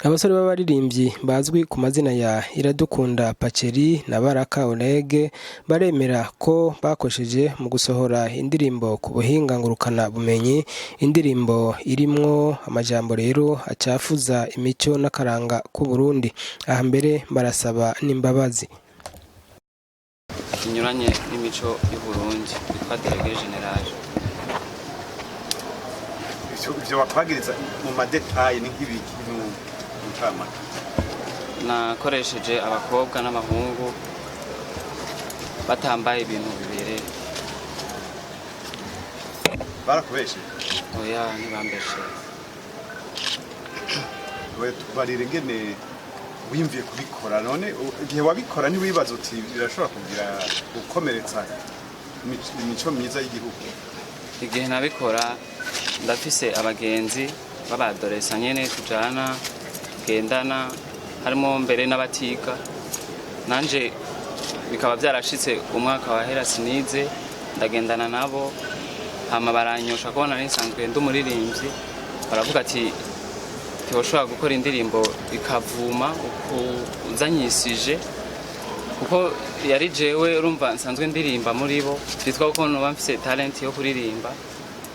Abasore b'abaririmbyi bazwi ku mazina ya Iradukunda Paceri na Baraka Olege baremera ko bakosheje mu gusohora indirimbo ku buhinga ngurukana bumenyi, indirimbo irimwo amajambo rero acafuza imico n'akaranga ku Burundi. Aha mbere barasaba n'imbabazi. Inyuranye n'imico y'u Burundi bitwa DELEGUE GENERAL. Ivyo bakwagiriza mu madetaye ni nk'ibiki nakoresheje abakobwa n'abahungu batambaye ibintu bibereye. Barakubeshe? Oya, ntibambeshe. Barire ngene wimviye kubikora, none igihe wabikora ntiwibaza uti birashobora kugira gukomeretsa imico myiza y'igihugu? Igihe nabikora ndafise abagenzi b'abadoresa nyene tujana gendana, harimo mbere n'abatiga. Nanje bikaba byarashitse umwaka wahera sinize ndagendana nabo, hama baranyosha kubona nisanzwe ndi umuririmbyi, baravuga ati ntiwoshobora gukora indirimbo ikavuma uzanyisije, kuko yari jewe urumva nsanzwe ndirimba muri bo, bitwa ko noba mfise talent yo kuririmba.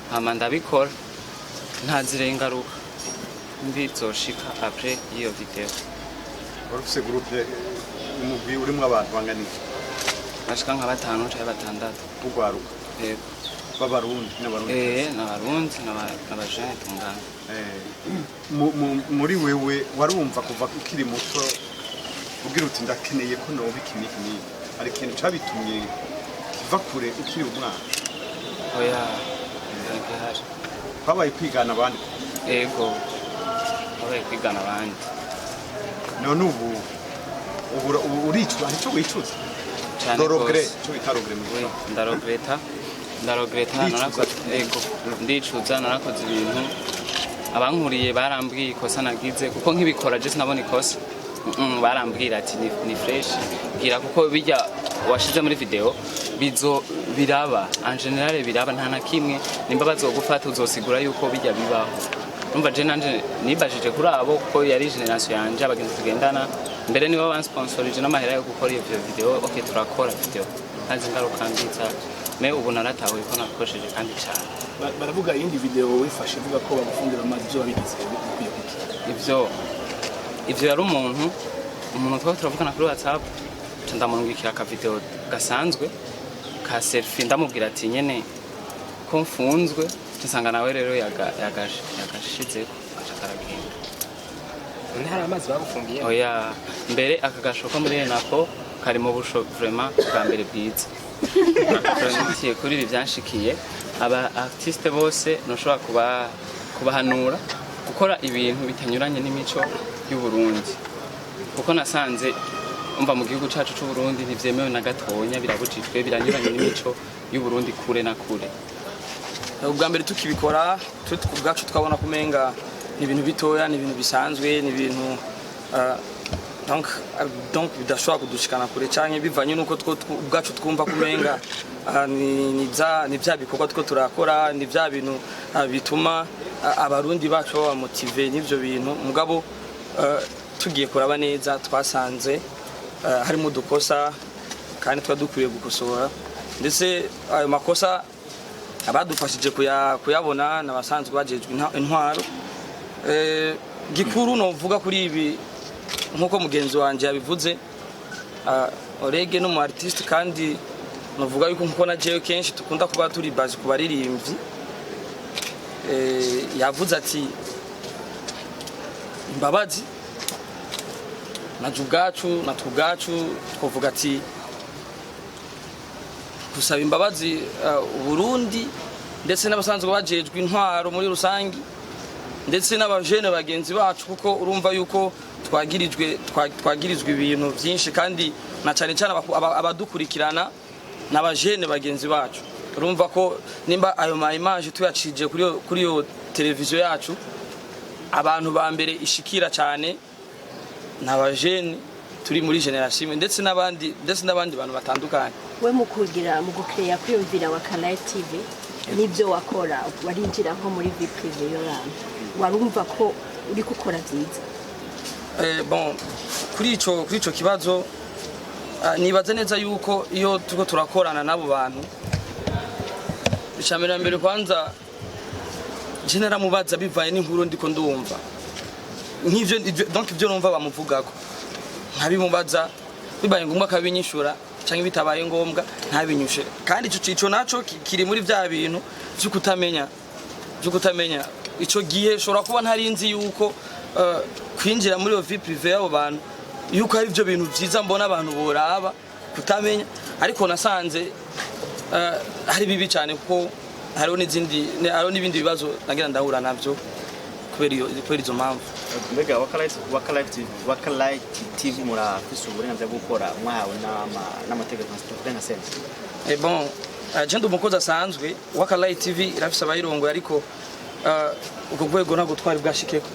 Hama ndabikora ntazire ingaruka mbi zoshika après iyo video. Warufise groupe umugwi urimo abantu bangana iki? Bashika nka 5 cyangwa 6. Ugwaruka? Yego. B'abarundi n'abarundi? N'abarundi n'abajene tungana. Muri wewe warumva kuva ukiri muto ugira uti ndakeneye ko noba ikiniki, ari ikintu cabitumye kiva kure ukiri umwana? Oya, ndagihari. Kwabaye kwigana abandi? Yego, kwabaye kwigana abandi. None ubu uricwa nicyo wicuza? Ndorogre, cyo bitarogre mu Rwanda. Ndarogreta narakoze. Yego, ndicuza narakoze ibintu abankuriye barambwiye ikosa nagize, kuko nkibikora je sinabona ikosa. Barambwira ati ni fresh gira, kuko bijya washize muri video biraba en general, biraba nta na kimwe, nimba bazogufata uzosigura yuko bijya bibaho. Numva je nanje nibajije kuri abo ko yari generation yanje abagenzi tugendana, mbere nibo bansponsorije n'amahera yo gukora iyo video. Okay, turakora video hanze ngaruka nziza, me ubu naratawe ko nakosheje kandi cyane. Baravuga indi video wifashe vuga ko bagufundira amazi byo babigize ivyo yari umuntu twaba turavugana kuri WhatsApp, ndamurungikira aka video gasanzwe ka selfie, ndamubwira ati nyene ko mfunzwe, nsanga nawe rero yagashize acakaragenda. Ntara amazi bagufungiye? Oya, mbere aka gashoka muri nako kari mu busho vraiment bwa mbere bwiza. Turangitiye kuri ibi byanshikiye, aba artiste bose noshobora kubahanura gukora ibintu bitanyuranye n'imico y'u Burundi, kuko nasanze umva mu gihugu cacu c'u Burundi ntivyemewe na gatonya, birabujijwe, biranyuranye n'imico y'u Burundi kure na kure. Ubwa mbere tukibikora ubwacu twabona kumenga ni ibintu bitoya, ni ibintu bisanzwe, ni ibintu donc bidashobora kudushikana kure canke bivanye nuko ubwacu twumva kumenga ni bya bikorwa two turakora, ni bya bintu bituma abarundi bacu baba motive n'ivyo bintu. Mugabo tugiye kuraba neza twasanze harimo dukosa kandi twadukwiye gukosora, ndetse ayo makosa abadufashije kuyabona n'abasanzwe bajejwe intwaro. Gikuru no vuga kuri ibi nkuko mugenzi wanje yabivuze, Olege no mu artiste, kandi no vuga yuko nkuko najeyo kenshi tukunda kuba turi base ku baririmbyi. Yavuze ati imbabazi natugacu twovuga ati gusaba imbabazi Burundi, ndetse n'abasanzwe bajejwe intwaro muri rusangi, ndetse n'abajene bagenzi bacu, kuko urumva yuko twagirizwe ibintu byinshi, kandi na cyane cyane abadukurikirana n'abajene bagenzi bacu. Urumva ko nimba ayo ma image tuyacije kuri yo televiziyo yacu, abantu ba mbere ishikira cyane n'abajene turi muri generation, ndetse n'abandi bantu batandukanye. We mu gukeya kwiyumvira wa Kanaye TV nibyo wakora, warinjira nko muri vie privée y'abantu, warumva ko uri gukora byiza? bon kuri ico kibazo nibaza neza yuko iyo tuko turakorana nabo bantu icamera mbere kwanza genera mubaza bivaye n'inkuru ndiko ndumva nk'ivyo donc ivyo numva bamuvugako nkabimubaza bibaye ngombwa kabinyishura canke bitabaye ngombwa ntabinyushe kandi ico naco kiri muri vya bintu vy'ukutamenya ico gihe shobora kuba ntari nzi yuko kwinjira muri vie privé y'abo bantu yuko hari ivyo bintu vyiza mbona abantu boraba kutamenya ariko nasanze hari bibi cyane kuko hariho n'ibindi bibazo nagira ndahura navyo kubera izo mpamvu. Mbega Wakalight TV murafise uburenganzira bwo gukora mwahawe n'amategeko nka sense? Bon je ndi umukozi asanzwe Wakalight TV irafise abayirongoye ariko ubwo rwego ntabwo twari bwashikeko.